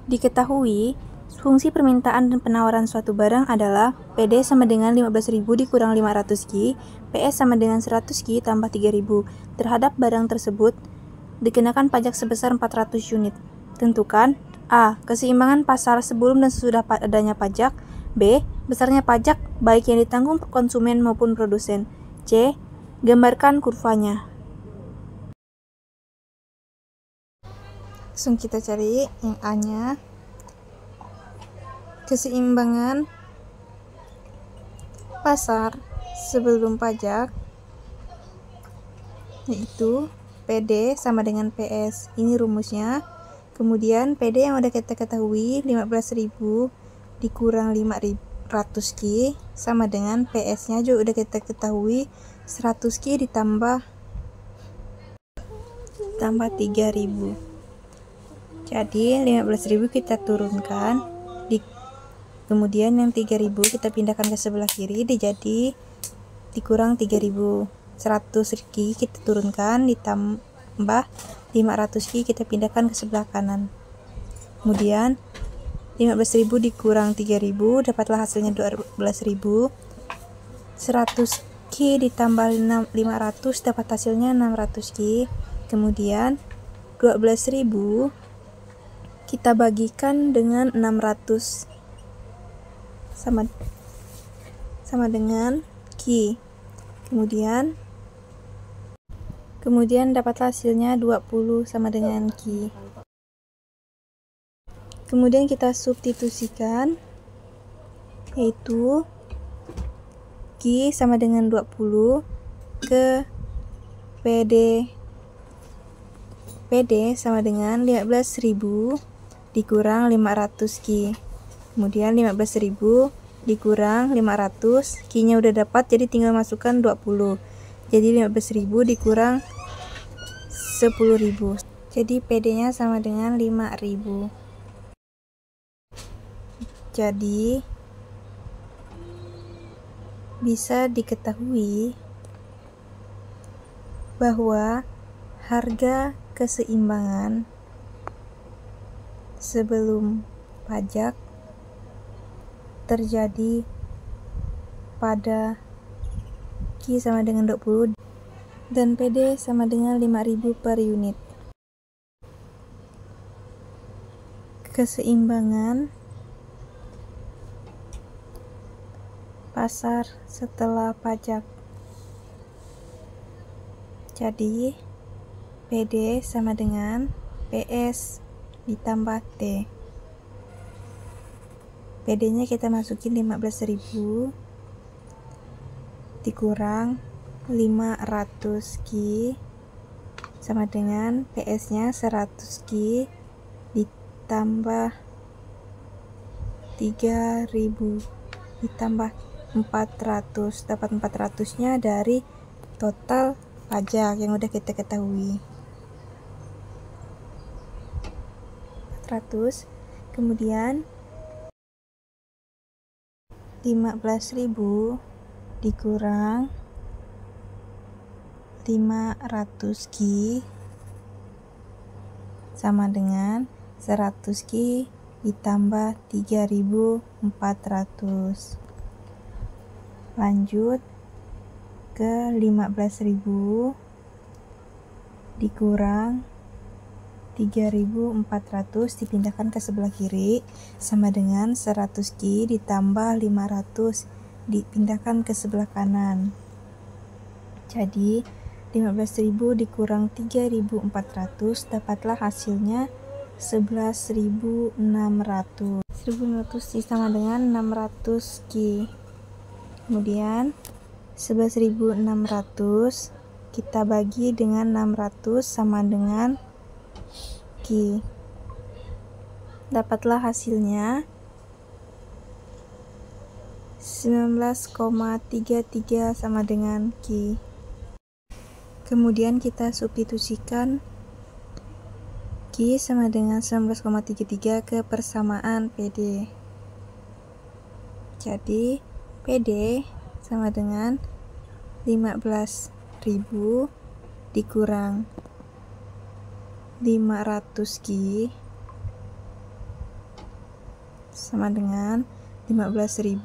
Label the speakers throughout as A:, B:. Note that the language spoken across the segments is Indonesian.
A: Diketahui, fungsi permintaan dan penawaran suatu barang adalah PD sama dengan 15.000 dikurang 500Q, PS sama dengan 100Q tambah 3.000. Terhadap barang tersebut, dikenakan pajak sebesar 400 unit. Tentukan A. Keseimbangan pasar sebelum dan sesudah adanya pajak. B. Besarnya pajak baik yang ditanggung konsumen maupun produsen. C. Gambarkan kurvanya. Langsung kita cari yang A-nya. Keseimbangan pasar sebelum pajak yaitu PD sama dengan PS. Ini rumusnya. Kemudian PD yang udah kita ketahui 15.000 dikurang 500Q sama dengan PS-nya juga udah kita ketahui 100Q ditambah 3.000. Jadi 15.000 kita turunkan, kemudian yang 3.000 kita pindahkan ke sebelah kiri, jadi dikurang 3.000. 100Q kita turunkan ditambah 500Q kita pindahkan ke sebelah kanan. Kemudian 15.000 dikurang 3.000 dapatlah hasilnya 12.000. 100Q ditambah 500 dapat hasilnya 600Q. Kemudian 12.000 kita bagikan dengan 600 sama dengan Q. Kemudian dapat hasilnya 20 sama dengan Q. Kemudian kita substitusikan, yaitu Q sama dengan 20 ke PD. PD sama dengan 15.000 dikurang 500Q. Kemudian 15.000 dikurang 500, Q-nya udah dapat, jadi tinggal masukkan 20. Jadi 15.000 dikurang 10.000. Jadi PD-nya sama dengan 5.000. Jadi bisa diketahui bahwa harga keseimbangan sebelum pajak terjadi pada Q sama dengan 20 dan PD sama dengan 5.000 per unit. Keseimbangan pasar setelah pajak. Jadi PD sama dengan PS ditambah T. PD-nya kita masukin 15.000 dikurang 500Q sama dengan PS-nya 100Q ditambah 3.000 ditambah 400. Dapat 400-nya dari total pajak yang udah kita ketahui. 400. Kemudian 15.000 dikurang 500Q sama dengan 100Q ditambah 3.400. Lanjut ke 15.000 dikurang 3.400 dipindahkan ke sebelah kiri sama dengan 100Q ditambah 500 dipindahkan ke sebelah kanan. Jadi 15.000 dikurang 3.400 dapatlah hasilnya 11.600. 1.600 sama dengan 600Q. Kemudian 11.600 kita bagi dengan 600 sama dengan Q. Dapatlah hasilnya 19,33 sama dengan Q. Kemudian kita substitusikan Q sama dengan 19,33 ke persamaan PD. Jadi PD sama dengan 15.000 dikurang 500Q sama dengan 15.000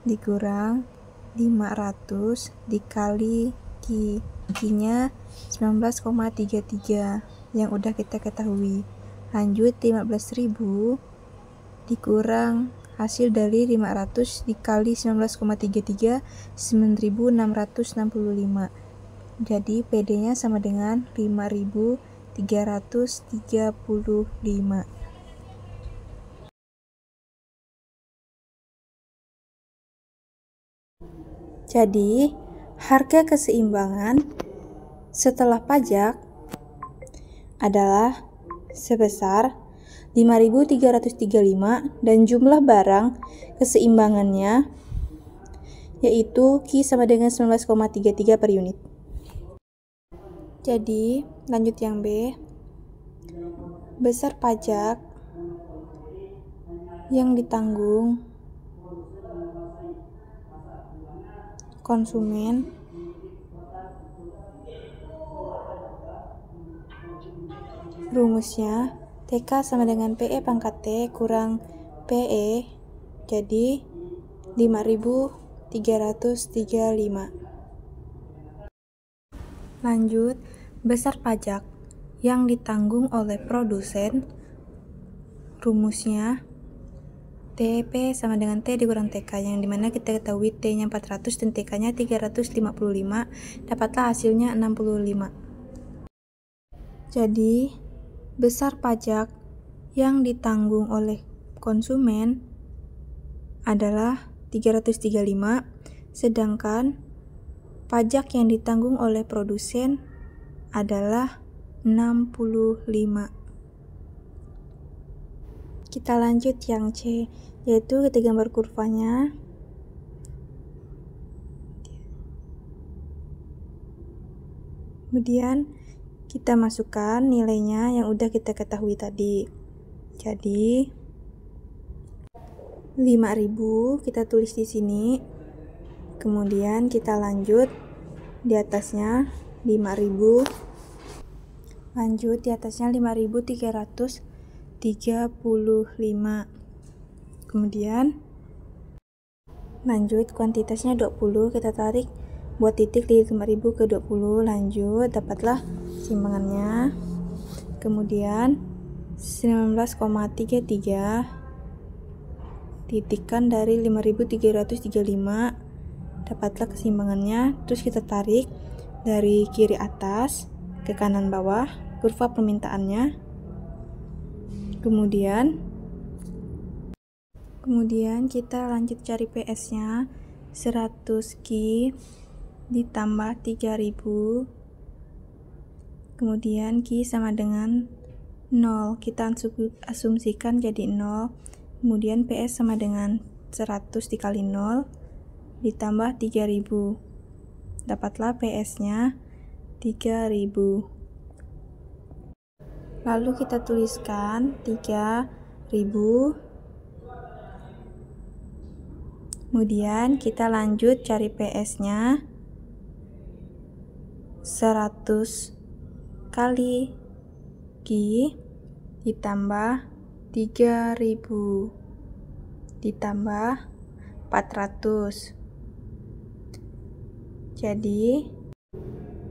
A: dikurang 500 dikali Q. Q-nya 19,33 yang udah kita ketahui. Lanjut 15.000 dikurang hasil dari 500 dikali 19,33 9.665. Jadi PD-nya sama dengan 5.335. Jadi, harga keseimbangan setelah pajak adalah sebesar 5.335 dan jumlah barang keseimbangannya yaitu Q sama dengan 19,33 per unit. Jadi, lanjut yang B. Besar pajak yang ditanggung konsumen rumusnya TK sama dengan PE pangkat T kurang PE, jadi 5.335. Lanjut, besar pajak yang ditanggung oleh produsen rumusnya TP sama dengan T dikurang TK, yang dimana kita ketahui T-nya 400 dan TK-nya 355, dapatlah hasilnya 65. Jadi, besar pajak yang ditanggung oleh konsumen adalah 335, sedangkan pajak yang ditanggung oleh produsen adalah 65. Kita lanjut yang C, yaitu kita gambar kurvanya. Kemudian kita masukkan nilainya yang udah kita ketahui tadi. Jadi 5.000 kita tulis di sini. Kemudian kita lanjut di atasnya 5.000. Lanjut di atasnya 5.335. Kemudian lanjut kuantitasnya 20, kita tarik buat titik di 5.000 ke 20. Lanjut, dapatlah simbangannya. Kemudian 19,33 titikkan dari 5.335, dapatlah keseimbangannya. Terus kita tarik dari kiri atas ke kanan bawah kurva permintaannya. Kemudian kita lanjut cari PS-nya. 100 Q ditambah 3.000, kemudian Q sama dengan 0, kita asumsikan jadi 0. Kemudian PS sama dengan 100 dikali 0 ditambah 3.000, dapatlah PS-nya 3.000. Lalu kita tuliskan 3.000. Kemudian kita lanjut cari PS-nya. 100 kali Q ditambah 3.000 ditambah 400. Jadi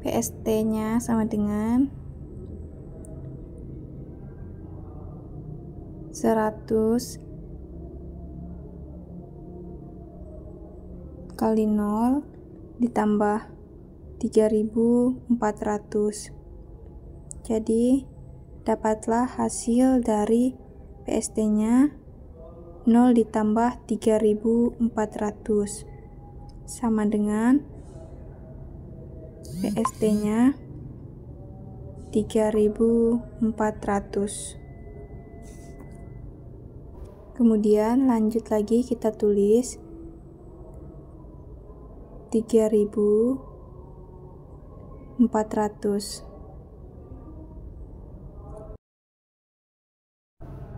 A: PST-nya sama dengan 100 kali 0 ditambah 3.400. Jadi dapatlah hasil dari PST-nya 0 ditambah 3.400 sama dengan PST-nya 3.400. Kemudian lanjut lagi kita tulis 3.400.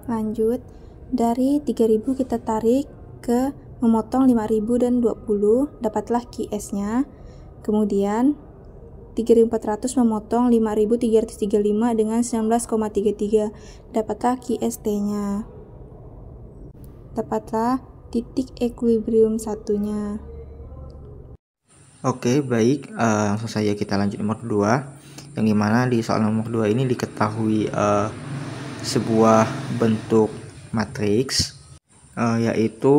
A: Lanjut, dari 3.000 kita tarik ke memotong 5.000 dan 20, dapatlah QS-nya. Kemudian 3.400 memotong 5.335 dengan 19,33, dapatlah QST-nya. Dapatlah titik equilibrium satunya.
B: Oke, baik. Langsung saja kita lanjut nomor 2. Yang dimana di soal nomor 2 ini diketahui sebuah bentuk matriks, yaitu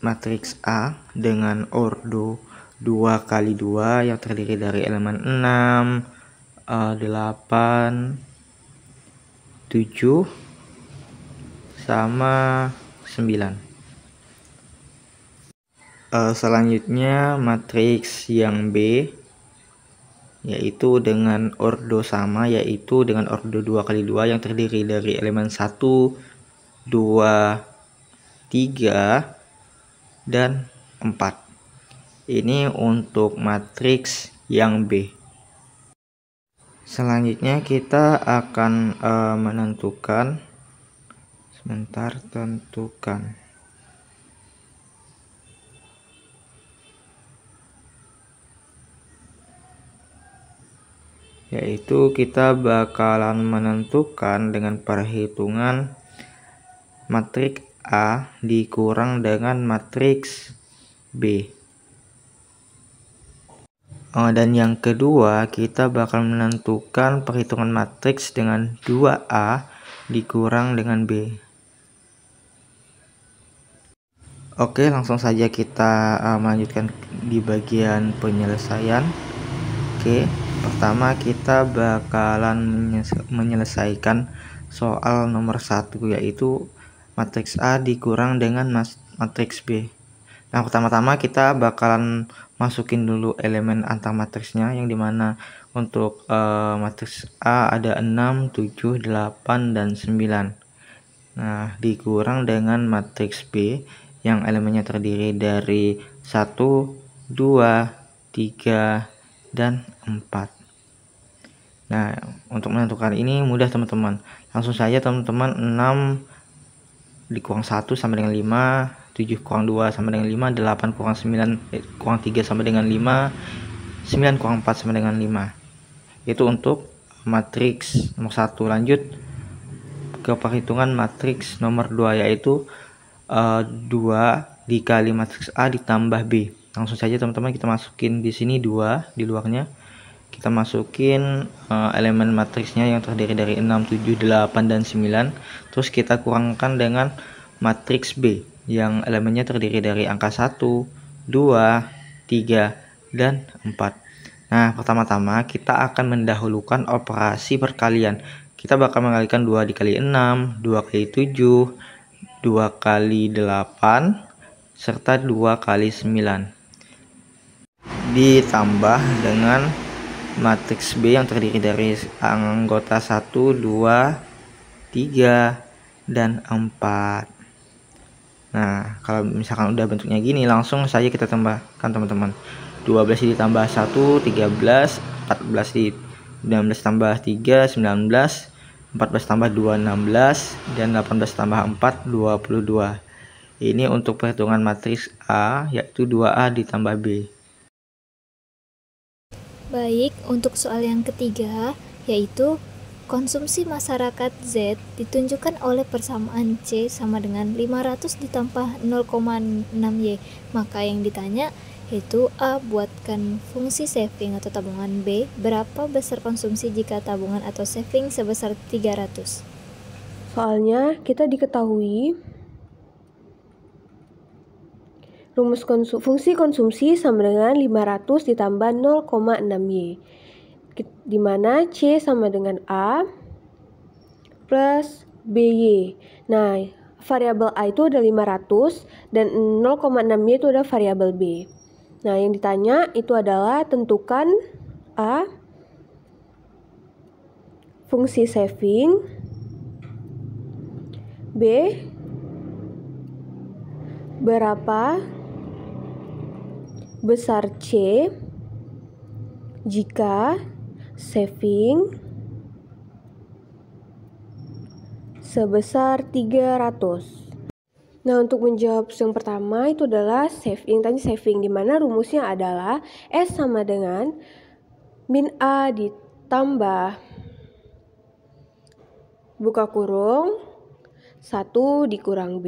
B: matriks A dengan ordo 2 kali 2 yang terdiri dari elemen 6, 8, 7, sama 9. Selanjutnya matriks yang B, yaitu dengan ordo sama, yaitu dengan ordo 2 kali 2 yang terdiri dari elemen 1, 2, 3, dan 4. Ini untuk matriks yang B. Selanjutnya kita akan menentukan, yaitu kita bakalan menentukan dengan perhitungan matriks A dikurang dengan matriks B. Dan yang kedua, kita bakal menentukan perhitungan matriks dengan 2A dikurang dengan B. Oke, langsung saja kita melanjutkan di bagian penyelesaian. Oke, pertama kita bakalan menyelesaikan soal nomor 1, yaitu matriks A dikurang dengan matriks B. Nah, pertama-tama kita bakalan masukin dulu elemen antar matriksnya, yang dimana untuk matriks A ada 6, 7, 8, dan 9. Nah, dikurang dengan matriks B yang elemennya terdiri dari 1, 2, 3, dan 4. Nah, untuk menentukan ini mudah teman-teman. Langsung saja teman-teman, 6 dikurang 1 sama dengan 5, 7 kurang 2 sama dengan 5, 8 kurang 9 kurang 3 sama dengan 5, 9 kurang 4 sama dengan 5. Itu untuk matriks nomor 1. Lanjut ke perhitungan matriks nomor 2, yaitu 2 dikali matriks A ditambah B. Langsung saja teman-teman kita masukin di sini 2 di luarnya. Kita masukin elemen matriksnya yang terdiri dari 6, 7, 8, dan 9. Terus kita kurangkan dengan matriks B yang elemennya terdiri dari angka 1, 2, 3, dan 4. Nah, pertama-tama kita akan mendahulukan operasi perkalian. Kita bakal mengalikan 2 dikali 6, 2 kali 7, 2 kali 8, serta 2 kali 9. Ditambah dengan matriks B yang terdiri dari anggota 1, 2, 3, dan 4. Nah, kalau misalkan udah bentuknya gini, langsung saja kita tambahkan teman-teman. 12 ditambah 1, 13, 14 19 tambah 3, 19, 14 tambah 2, 16, dan 18 tambah 4, 22. Ini untuk perhitungan matriks A, yaitu 2A ditambah B.
C: Baik, untuk soal yang ketiga, yaitu konsumsi masyarakat Z ditunjukkan oleh persamaan C sama dengan 500 ditambah 0,6Y. Maka yang ditanya yaitu A, buatkan fungsi saving atau tabungan. B, berapa besar konsumsi jika tabungan atau saving sebesar 300.
D: Soalnya kita diketahui rumus fungsi konsumsi sama dengan 500 ditambah 0,6Y, di mana C sama dengan A plus BY. Nah, variabel A itu ada 500 dan 0,6Y itu ada variabel B. Nah, yang ditanya itu adalah tentukan A, fungsi saving, B, berapa besar C jika saving sebesar 300. Nah, untuk menjawab yang pertama itu adalah saving, tadi saving, di mana rumusnya adalah S sama dengan min A ditambah buka kurung 1 dikurang B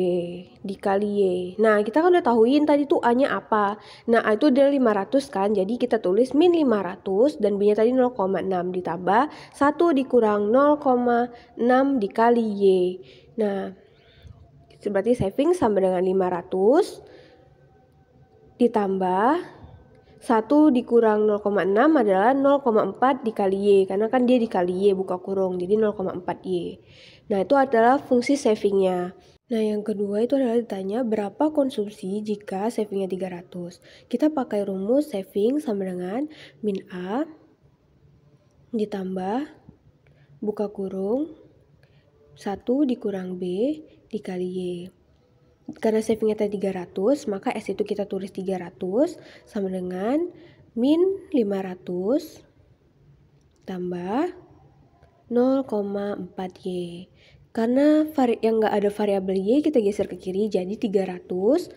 D: dikali Y. Nah, kita kan udah tahuin tadi tuh A-nya apa. Nah, A itu adalah 500 kan, jadi kita tulis min 500 dan B-nya tadi 0,6 ditambah 1 dikurang 0,6 dikali Y. Nah, berarti saving sama dengan 500 ditambah 1 dikurang 0,6 adalah 0,4 dikali Y, karena kan dia dikali Y buka kurung, jadi 0,4 Y. Nah, itu adalah fungsi savingnya. Nah, yang kedua itu adalah ditanya berapa konsumsi jika savingnya 300. Kita pakai rumus saving sama dengan min A ditambah buka kurung 1 dikurang B dikali Y. Karena savingnya tadi 300, maka S itu kita tulis 300 sama dengan min 500 tambah 0,4 Y. Karena yang nggak ada variabel Y, kita geser ke kiri, jadi 300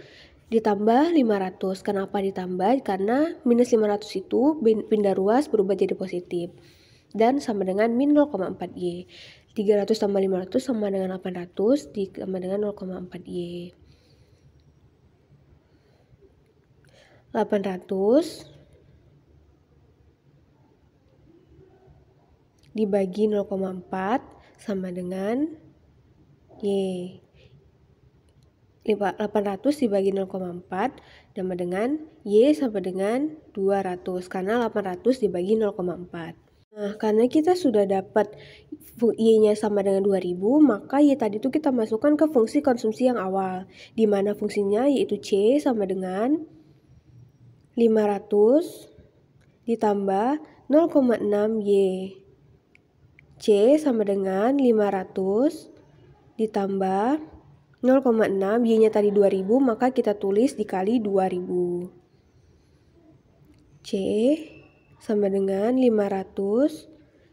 D: ditambah 500. Kenapa ditambah? Karena minus 500 itu pindah ruas berubah jadi positif. Dan sama dengan min 0,4 Y. 300 tambah 500 sama dengan 800 ditambah dengan 0,4 Y. 800 dibagi 0,4 sama dengan Y. 800 dibagi 0,4 sama dengan Y sama dengan 200, karena 800 dibagi 0,4. Nah, karena kita sudah dapat Y-nya sama dengan 2000, maka Y tadi itu kita masukkan ke fungsi konsumsi yang awal, di mana fungsinya yaitu C sama dengan 500 ditambah 0,6 Y. C sama dengan 500 ditambah 0,6, Y-nya tadi 2000, maka kita tulis dikali 2000. C sama dengan 500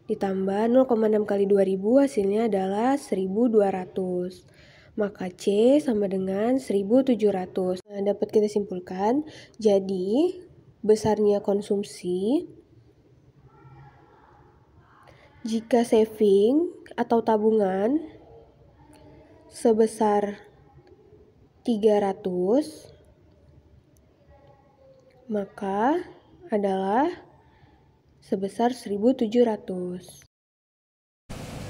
D: ditambah 0,6 kali 2000, hasilnya adalah 1200. Maka C sama dengan 1700. Nah, dapat kita simpulkan, jadi besarnya konsumsi jika saving atau tabungan sebesar 300, maka adalah sebesar 1700.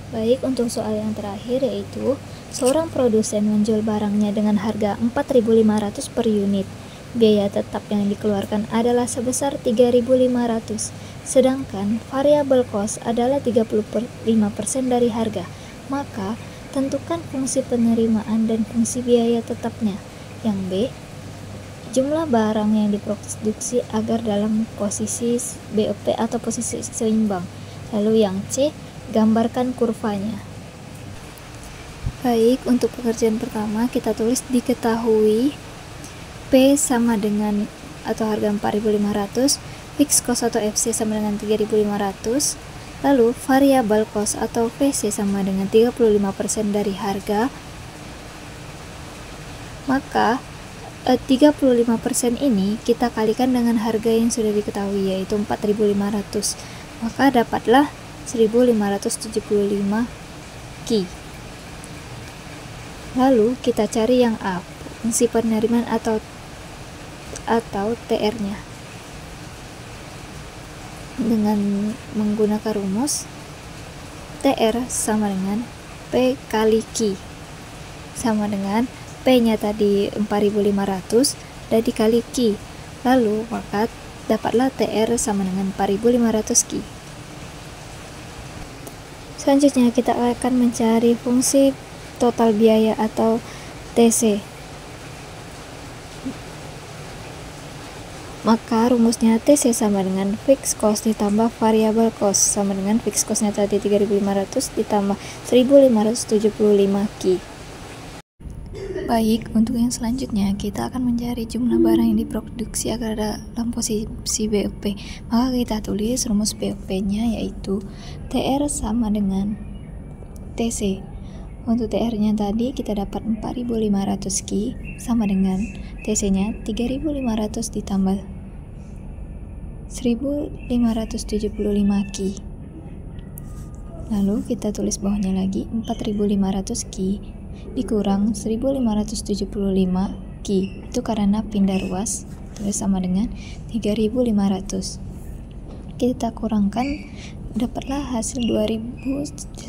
C: Baik, untuk soal yang terakhir yaitu seorang produsen menjual barangnya dengan harga 4.500 per unit. Biaya tetap yang dikeluarkan adalah sebesar 3.500, sedangkan variabel cost adalah 35% dari harga. Maka, tentukan fungsi penerimaan dan fungsi biaya tetapnya. Yang B, jumlah barang yang diproduksi agar dalam posisi BOP atau posisi seimbang. Lalu yang C, gambarkan kurvanya. Baik, untuk pekerjaan pertama kita tulis diketahui P sama dengan atau harga 4.500, fixed cost atau FC sama dengan 3.500, lalu variable cost atau VC sama dengan 35% dari harga. Maka 35% ini kita kalikan dengan harga yang sudah diketahui, yaitu 4.500, maka dapatlah 1.575 Ki. Lalu kita cari yang A, fungsi penerimaan atau TR-nya. Dengan menggunakan rumus TR sama dengan P kali Q, sama dengan P-nya tadi 4.500 dan dikali Q, lalu maka dapatlah TR sama dengan 4.500 Q. Selanjutnya kita akan mencari fungsi total biaya atau TC. Maka rumusnya TC sama dengan fixed cost ditambah variable cost, sama dengan fixed costnya tadi 3.500 ditambah 1.575 Ki. Baik, untuk yang selanjutnya kita akan mencari jumlah barang yang diproduksi agar dalam posisi BOP. Maka kita tulis rumus BOP-nya yaitu TR sama dengan TC. Untuk TR-nya tadi kita dapat 4.500 Ki sama dengan TC-nya 3.500 ditambah 1.575 Ki. Lalu kita tulis bawahnya lagi 4.500 Ki dikurang 1575 Ki. Itu karena pindah ruas, terus sama dengan 3500. Kita kurangkan, dapatlah hasil 2925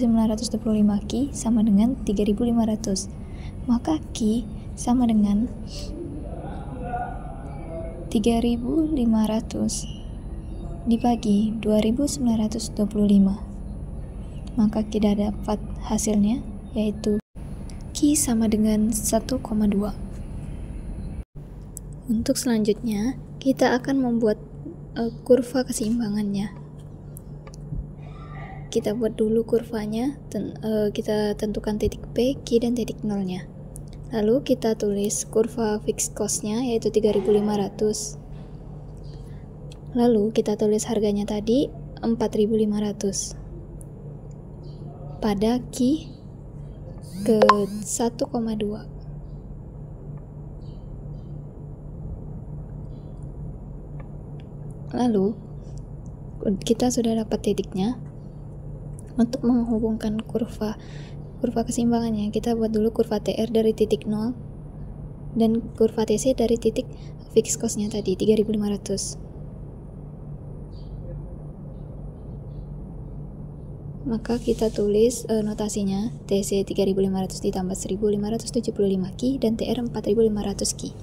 C: Ki sama dengan 3500. Maka Ki sama dengan 3500 dibagi 2925. Maka kita dapat hasilnya, yaitu Ki sama dengan 1,2. Untuk selanjutnya, kita akan membuat kurva keseimbangannya. Kita buat dulu kurvanya, kita tentukan titik P, Q, dan titik nolnya. Lalu kita tulis kurva fixed cost-nya, yaitu 3500. Lalu kita tulis harganya tadi 4500 pada Q ke 1,2. Lalu kita sudah dapat titiknya. Untuk menghubungkan kurva keseimbangannya, kita buat dulu kurva TR dari titik 0 dan kurva TC dari titik fixed cost-nya tadi 3500. Maka kita tulis notasinya TC 3500 ditambah 1575 Ki dan TR 4500 Ki.